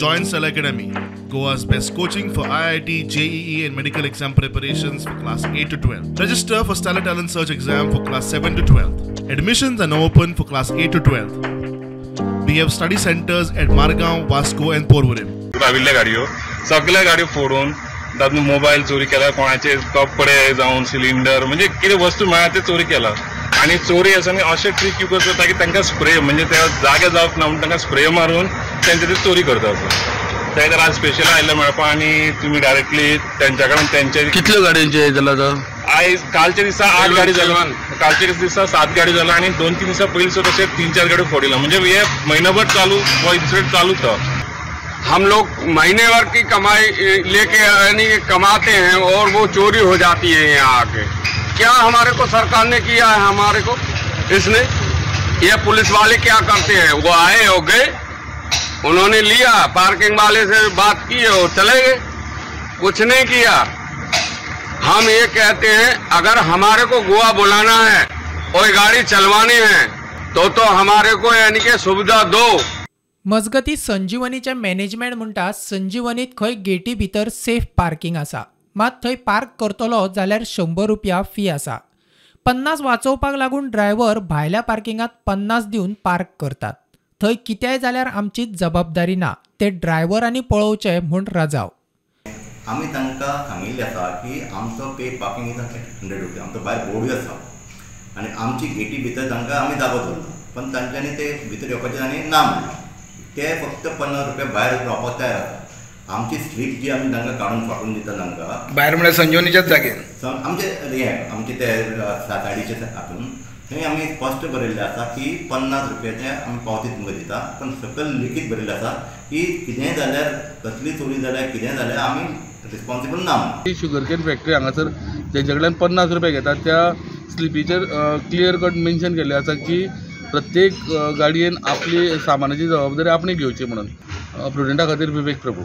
Join Cell Academy, Goa's best coaching for IIT, JEE and medical exam preparations for class 8 to 12. Register for Stellar Talent Search exam for class 7 to 12. Admissions are now open for class 8 to 12. We have study centers at Margaon, Vasco and Porvorim. राविल्ल्या गाडयो सगळ्या गाडयो फोडून तातूंत mobile चोरी केला, कोणाचे कपडे जावन सिलिंडर म्हणजे कितें वस्तू मेळ्ळा ते चोरी केला आणि चोरी आसा अशें ट्रिक यूज करता की तांकां स्प्रे म्हणजे त्या जागे जावप ना म्हणून तांकां स्प्रे मारून तेंचे ते चोरी करतात. ते तर आज स्पेशल आयिल्ले मेळपा आनी तुमी डायरेक्टली तेंच्या कडल्यान तेंचे कितल्यो गाडयांचे जाला तो आयज कालच्या दिसा 8 गाडी जाला, कालच्या दिसा 7 गाडी जाला आणि 2-3 दिसा पयलीं तशें 3-4 गाडी फोडिला म्हणजे हे महिनाभर चालू वो इन्सिडेंट चालू था. हम लोग महीने भर की कमाई लेके यानी कमाते हैं और वो चोरी हो जाती है यहाँ आके. क्या हमारे को सरकार ने किया है हमारे को इसने? ये पुलिस वाले क्या करते हैं, वो आए हो गए, उन्होंने लिया पार्किंग वाले से बात की और चले गए, कुछ नहीं किया. हम ये कहते हैं अगर हमारे को गोवा बुलाना है और गाड़ी चलवानी है तो हमारे को यानी कि सुविधा दो. मजगती संजीवनीचे मॅनेजमेंट म्हणटा संजीवनीत खंय गेटी भितर सेफ पार्किंग आसा, मात थंय पार्क करतलो जाल्यार 100 रुपया फी आसा. 50 वाचोवपाक लागून ड्रायव्हर भायल्या पार्किंगात 50 दिवन पार्क करतात. थंय कितेंय जाल्यार आमची जबाबदारी ना, ते ड्रायव्हरांनी पळोवचें म्हूण राजाव. आमी तांकां सांगिल्लें आसा की आमचो पे पार्किंग इज 100 रुपया, आमचो भायर बोर्डूय आसा आनी आमची गेटी भितर तांकां आमी जागो दवरला, पण तांच्यांनी ते भितर येवपाचें आनी ना म्हणलें. ते फक्त 50 रुपया भायर रावपाक तयार आसा. आमची स्लीप जी आमी तांकां काडून फाटून दिता तांकां भायर म्हळ्यार संजीवनीच्याच जागेर आमचे हें आमचे ते साताडीचे हातून थंय आमी स्पश्ट बरयल्लें आसा की 50 रुपयाचें आमी पावती तुमकां दिता, पण सकयल लिखीत बरयल्लें आसा की कितेंय जाल्यार कसली चोरी जाल्यार कितेंय जाल्यार आमी रिस्पॉन्सिबल ना. शुगरकेन फॅक्टरी हांगासर जेंचे कडल्यान 50 रुपया घेतात त्या स्लिपीचेर क्लियर कट मेन्शन केल्लें आसा की प्रत्येक गाडयेन आपली सामानाची जबाबदारी आपणी घेवची म्हणून. प्रुडंटा खातीर विवेक प्रभू.